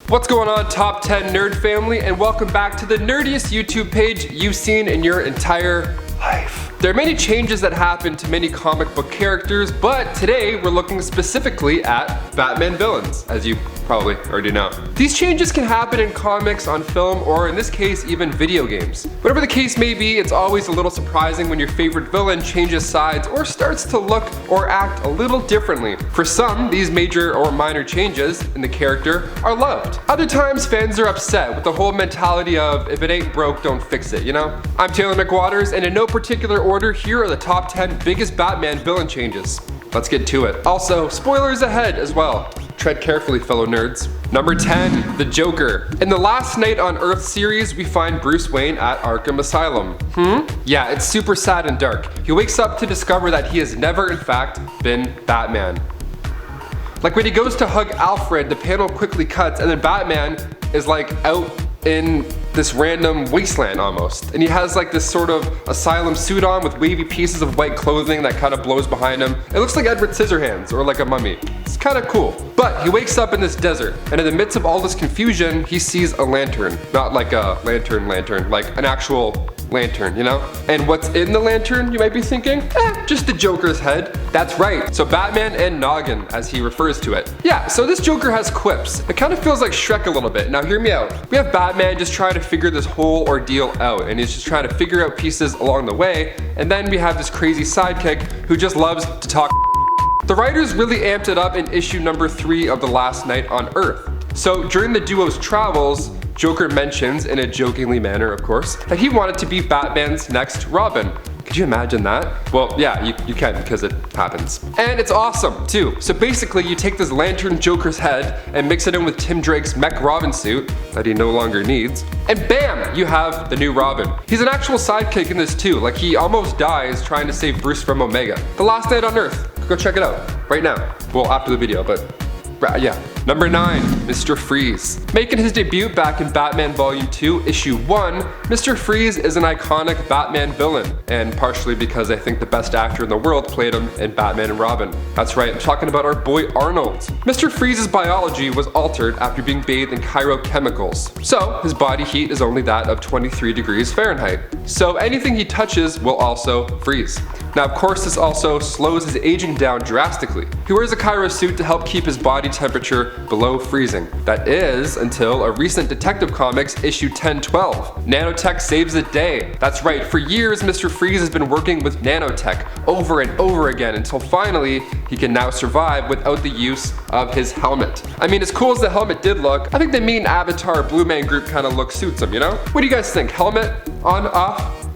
What's going on, top 10 nerd family, and welcome back to the nerdiest YouTube page you've seen in your entire life. There are many changes that happen to many comic book characters, but today we're looking specifically at Batman villains, as you probably already know. These changes can happen in comics, on film, or in this case, even video games. Whatever the case may be, it's always a little surprising when your favorite villain changes sides or starts to look or act a little differently. For some, these major or minor changes in the character are loved. Other times, fans are upset with the whole mentality of, if it ain't broke, don't fix it, you know? I'm Taylor McWatters, and in no particular order, here are the top 10 biggest Batman villain changes. Let's get to it. Also, spoilers ahead as well. Tread carefully, fellow nerds. Number 10, the Joker. In the Last Night on Earth series, we find Bruce Wayne at Arkham Asylum. Yeah, it's super sad and dark. He wakes up to discover that he has never, in fact, been Batman. Like when he goes to hug Alfred, the panel quickly cuts, and then Batman is like out in this random wasteland almost. And he has like this sort of asylum suit on with wavy pieces of white clothing that kind of blows behind him. It looks like Edward Scissorhands or like a mummy. It's kind of cool. But he wakes up in this desert, and in the midst of all this confusion, he sees a lantern. Not like a lantern, like an actual lantern, you know? And what's in the lantern, you might be thinking? Just the Joker's head. That's right, so Batman and Noggin, as he refers to it. Yeah, so this Joker has quips. It kind of feels like Shrek a little bit. Now hear me out. We have Batman just trying to figure this whole ordeal out, and he's just trying to figure out pieces along the way, and then we have this crazy sidekick who just loves to talk. The writers really amped it up in issue number 3 of The Last Night on Earth. So during the duo's travels, Joker mentions, in a jokingly manner of course, that he wanted to be Batman's next Robin. Could you imagine that? Well, yeah, you can, because it happens. And it's awesome, too. So basically, you take this lantern Joker's head and mix it in with Tim Drake's mech Robin suit that he no longer needs, and bam, you have the new Robin. He's an actual sidekick in this too, like he almost dies trying to save Bruce from Omega. The Last Night on Earth. Go check it out, right now. Well, after the video, but yeah. Number 9, Mr. Freeze. Making his debut back in Batman Volume 2, Issue 1, Mr. Freeze is an iconic Batman villain, and partially because I think the best actor in the world played him in Batman and Robin. That's right, I'm talking about our boy Arnold. Mr. Freeze's biology was altered after being bathed in chirochemicals, so his body heat is only that of 23 degrees Fahrenheit. So anything he touches will also freeze. Now of course this also slows his aging down drastically. He wears a chiro suit to help keep his body temperature below freezing. That is, until a recent Detective Comics issue 1012. Nanotech saves the day. That's right, for years Mr. Freeze has been working with nanotech over and over again until finally he can now survive without the use of his helmet. I mean, as cool as the helmet did look, I think the main Avatar Blue Man Group kind of look suits him, you know? What do you guys think? Helmet? On? Off?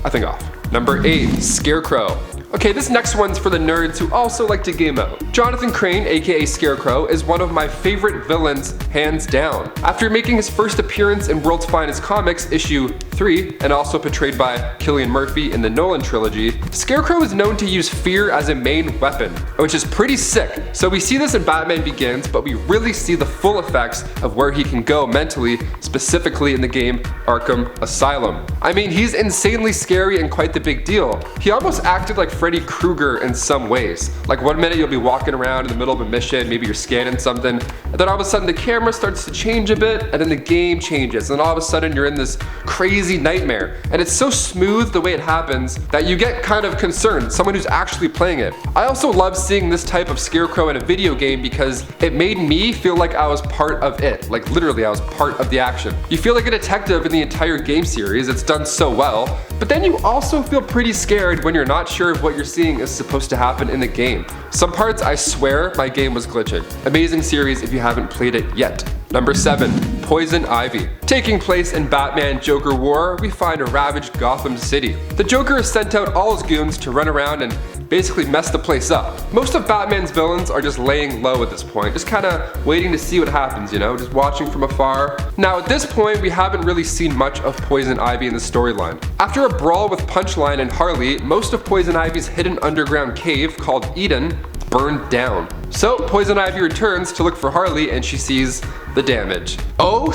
I think off. Number 8, Scarecrow. Okay, this next one's for the nerds who also like to game out. Jonathan Crane, aka Scarecrow, is one of my favorite villains, hands down. After making his first appearance in World's Finest Comics, issue 3, and also portrayed by Cillian Murphy in the Nolan trilogy, Scarecrow is known to use fear as a main weapon, which is pretty sick. So we see this in Batman Begins, but we really see the full effects of where he can go mentally, specifically in the game Arkham Asylum. I mean, he's insanely scary and quite the big deal. He almost acted like Freddy Krueger in some ways. Like one minute you'll be walking around in the middle of a mission, maybe you're scanning something, and then all of a sudden the camera starts to change a bit, and then the game changes, and all of a sudden you're in this crazy nightmare. And it's so smooth the way it happens that you get kind of concerned, someone who's actually playing it. I also love seeing this type of Scarecrow in a video game because it made me feel like I was part of it. Like literally I was part of the action. You feel like a detective in the entire game series, it's done so well, but then you also feel pretty scared when you're not sure of what you're seeing is supposed to happen in the game. Some parts I swear my game was glitching. Amazing series if you haven't played it yet. Number 7, Poison Ivy. Taking place in Batman Joker War, we find a ravaged Gotham City. The Joker has sent out all his goons to run around and basically mess the place up. Most of Batman's villains are just laying low at this point, just kind of waiting to see what happens, you know, just watching from afar. Now at this point, we haven't really seen much of Poison Ivy in the storyline. After a brawl with Punchline and Harley, most of Poison Ivy's hidden underground cave called Eden burned down. So Poison Ivy returns to look for Harley and she sees the damage. Oh,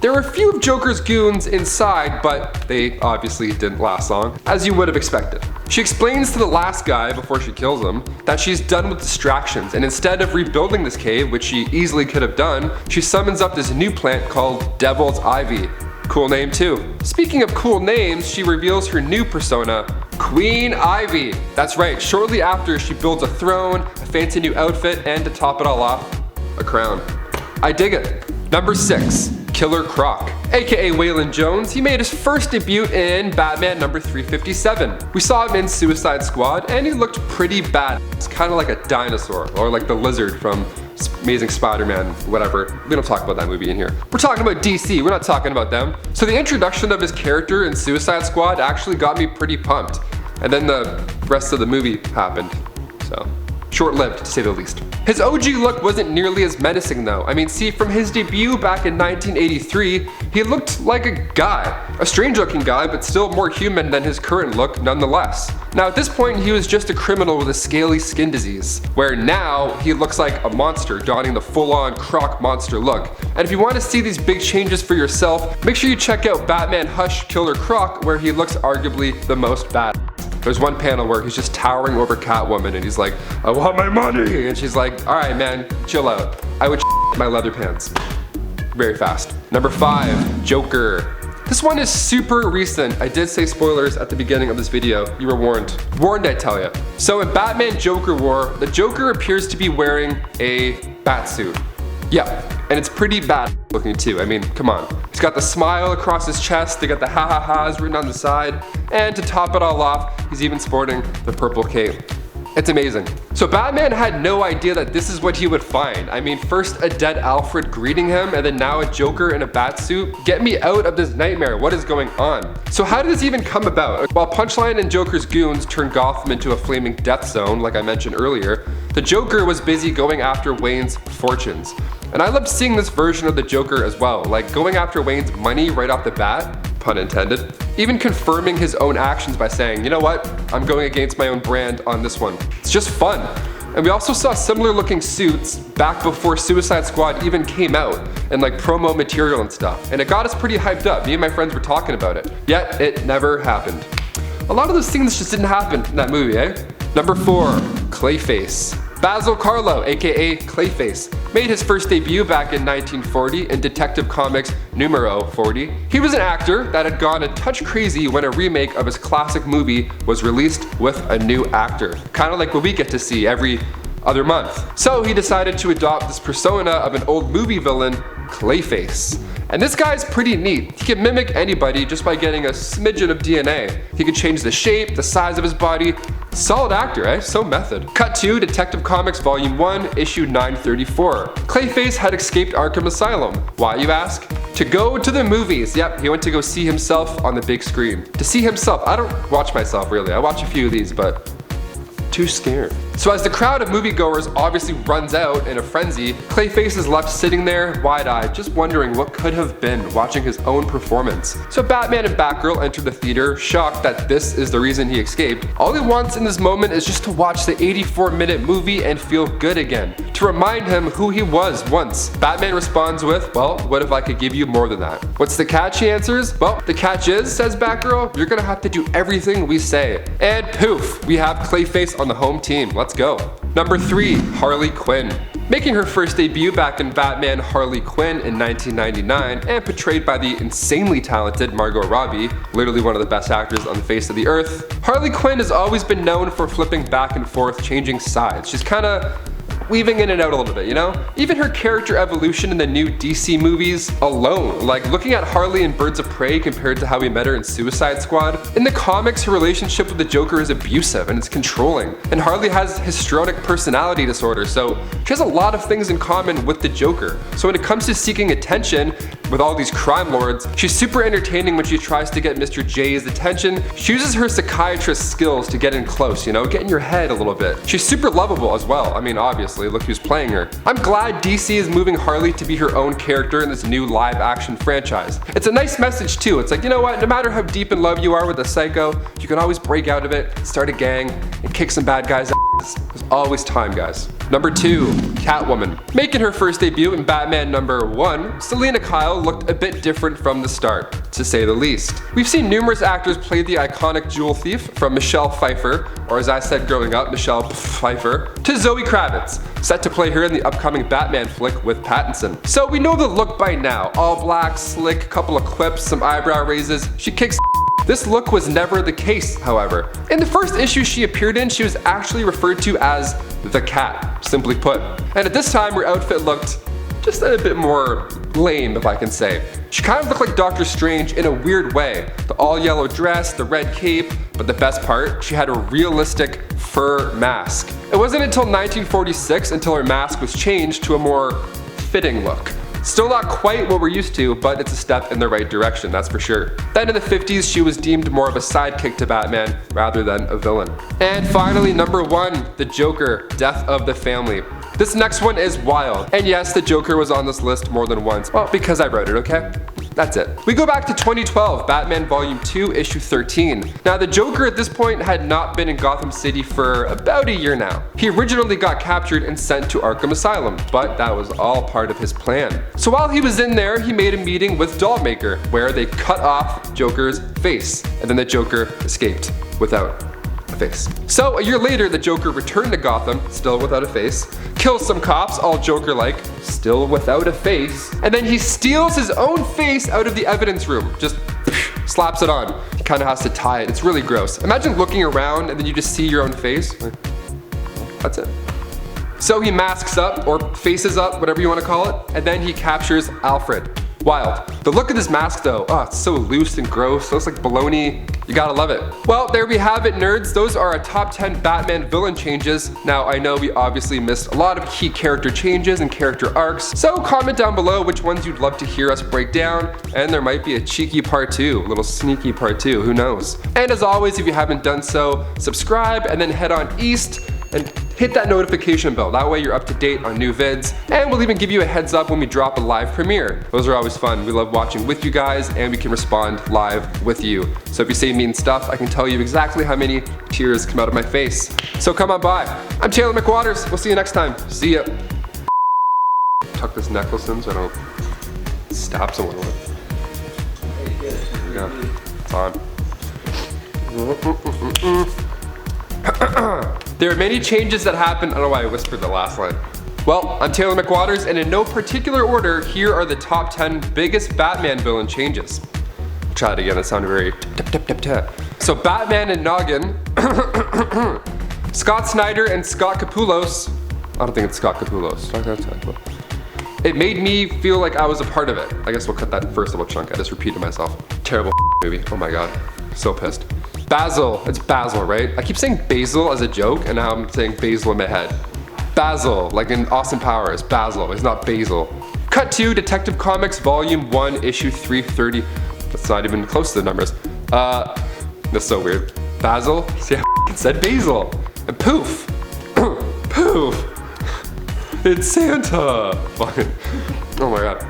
there were a few of Joker's goons inside, but they obviously didn't last long, as you would have expected. She explains to the last guy before she kills him that she's done with distractions, and instead of rebuilding this cave, which she easily could have done, she summons up this new plant called Devil's Ivy. Cool name too. Speaking of cool names, she reveals her new persona, Queen Ivy. That's right, shortly after she builds a throne, a fancy new outfit, and to top it all off, a crown. I dig it. Number 6. Killer Croc, aka Waylon Jones. He made his first debut in Batman number 357. We saw him in Suicide Squad and he looked pretty bad. It's kind of like a dinosaur, or like the lizard from Amazing Spider-Man, whatever. We don't talk about that movie in here. We're talking about DC, we're not talking about them. So the introduction of his character in Suicide Squad actually got me pretty pumped. And then the rest of the movie happened, so. Short-lived, to say the least. His OG look wasn't nearly as menacing though. I mean, see, from his debut back in 1983, he looked like a guy. A strange-looking guy, but still more human than his current look nonetheless. Now, at this point, he was just a criminal with a scaly skin disease, where now he looks like a monster, donning the full-on CROC monster look. And if you want to see these big changes for yourself, make sure you check out Batman Hush Killer Croc, where he looks arguably the most bad. There's one panel where he's just towering over Catwoman and he's like, I want my money! And she's like, alright man, chill out. I would my leather pants. Very fast. Number 5, Joker. This one is super recent. I did say spoilers at the beginning of this video. You were warned. Warned, I tell ya. So in Batman Joker War, the Joker appears to be wearing a batsuit. Yeah, and it's pretty bad looking too. I mean, come on. He's got the smile across his chest, they got the ha-ha-ha's written on the side, and to top it all off, he's even sporting the purple cape. It's amazing. So Batman had no idea that this is what he would find. I mean, first a dead Alfred greeting him, and then now a Joker in a batsuit. Get me out of this nightmare, what is going on? So how did this even come about? While Punchline and Joker's goons turned Gotham into a flaming death zone, like I mentioned earlier, the Joker was busy going after Wayne's fortunes. And I loved seeing this version of the Joker as well, like going after Wayne's money right off the bat, pun intended, even confirming his own actions by saying, you know what, I'm going against my own brand on this one. It's just fun. And we also saw similar looking suits back before Suicide Squad even came out, and like promo material and stuff. And it got us pretty hyped up. Me and my friends were talking about it. Yet it never happened. A lot of those things just didn't happen in that movie, eh? Number 4, Clayface. Basil Karlo, aka Clayface, made his first debut back in 1940 in Detective Comics numero 40. He was an actor that had gone a touch crazy when a remake of his classic movie was released with a new actor. Kind of like what we get to see every other month. So he decided to adopt this persona of an old movie villain, Clayface. And this guy's pretty neat. He can mimic anybody just by getting a smidgen of DNA. He can change the shape, the size of his body. Solid actor, eh? So method. Cut to Detective Comics Volume 1, Issue 934. Clayface had escaped Arkham Asylum. Why, you ask? To go to the movies. Yep, he went to go see himself on the big screen. To see himself. I don't watch myself really. I watch a few of these, but too scared. So as the crowd of moviegoers obviously runs out in a frenzy, Clayface is left sitting there wide-eyed, just wondering what could have been, watching his own performance. So Batman and Batgirl enter the theater, shocked that this is the reason he escaped. All he wants in this moment is just to watch the 84-minute movie and feel good again, to remind him who he was once. Batman responds with, well, what if I could give you more than that? What's the catch, he answers? Well, the catch is, says Batgirl, you're gonna have to do everything we say. And poof, we have Clayface on the home team. Let's go. Number 3, Harley Quinn. Making her first debut back in Batman Harley Quinn in 1999 and portrayed by the insanely talented Margot Robbie, literally one of the best actors on the face of the earth, Harley Quinn has always been known for flipping back and forth, changing sides. She's kinda weaving in and out a little bit, you know? Even her character evolution in the new DC movies alone, like looking at Harley in Birds of Prey compared to how we met her in Suicide Squad. In the comics, her relationship with the Joker is abusive and it's controlling, and Harley has histrionic personality disorder, so she has a lot of things in common with the Joker. So when it comes to seeking attention with all these crime lords, she's super entertaining when she tries to get Mr. J's attention. She uses her psychiatrist skills to get in close, you know, get in your head a little bit. She's super lovable as well. I mean, obviously, look who's playing her. I'm glad DC is moving Harley to be her own character in this new live action franchise. It's a nice message too. It's like, you know what, no matter how deep in love you are with a psycho, you can always break out of it, start a gang, and kick some bad guys out. There's always time, guys. Number 2, Catwoman. Making her first debut in Batman number 1, Selina Kyle looked a bit different from the start, to say the least. We've seen numerous actors play the iconic jewel thief, from Michelle Pfeiffer, or as I said growing up, Michelle Pfeiffer, to Zoe Kravitz, set to play her in the upcoming Batman flick with Pattinson. So we know the look by now. All black, slick, couple of clips, some eyebrow raises. She kicks. This look was never the case, however. In the first issue she appeared in, she was actually referred to as the Cat, simply put. And at this time, her outfit looked just a bit more lame, if I can say. She kind of looked like Doctor Strange in a weird way. The all yellow dress, the red cape, but the best part, she had a realistic fur mask. It wasn't until 1946 until her mask was changed to a more fitting look. Still not quite what we're used to, but it's a step in the right direction, that's for sure. Then in the 50s, she was deemed more of a sidekick to Batman rather than a villain. And finally, number 1, the Joker, Death of the Family. This next one is wild. And yes, the Joker was on this list more than once. Well, because I wrote it, okay? That's it. We go back to 2012, Batman Volume 2, Issue 13. Now, the Joker at this point had not been in Gotham City for about a year now. He originally got captured and sent to Arkham Asylum, but that was all part of his plan. So while he was in there, he made a meeting with Dollmaker, where they cut off Joker's face, and then the Joker escaped without a face. So a year later, the Joker returned to Gotham, still without a face, kills some cops, all Joker-like, still without a face, and then he steals his own face out of the evidence room, just slaps it on. He kind of has to tie it. It's really gross. Imagine looking around and then you just see your own face. That's it. So he masks up, or faces up, whatever you want to call it, and then he captures Alfred. Wild. The look of this mask though, oh, it's so loose and gross, looks like baloney. You gotta love it. Well, there we have it, nerds. Those are our top 10 Batman villain changes. Now, I know we obviously missed a lot of key character changes and character arcs, so comment down below which ones you'd love to hear us break down, and there might be a cheeky part 2, a little sneaky part 2, who knows. And as always, if you haven't done so, subscribe and then head on east and hit that notification bell. That way you're up to date on new vids, and we'll even give you a heads up when we drop a live premiere. Those are always fun. We love watching with you guys, and we can respond live with you. So if you say mean stuff, I can tell you exactly how many tears come out of my face. So come on by. I'm Taylor McWatters. We'll see you next time. See ya. Tuck this necklace in so I don't stab someone with it. Yeah, it's on. There are many changes that happened. I don't know why I whispered the last line. Well, I'm Taylor McWatters, and in no particular order, here are the top 10 biggest Batman villain changes. Try it again, that sounded very tap. So Batman and Noggin, Scott Snyder and Scott Capullos. I don't think it's Scott Capullos. It made me feel like I was a part of it. I guess we'll cut that first little chunk. I just repeated myself. Terrible movie. Oh my god. So pissed. Basil. It's Basil, right? I keep saying Basil as a joke, and now I'm saying Basil in my head. Basil, like in Austin Powers. Basil. It's not Basil. Cut to Detective Comics Volume 1, Issue 330. That's not even close to the numbers. That's so weird. Basil? See, I said Basil. And poof. Poof. It's Santa. Fucking. Oh my god.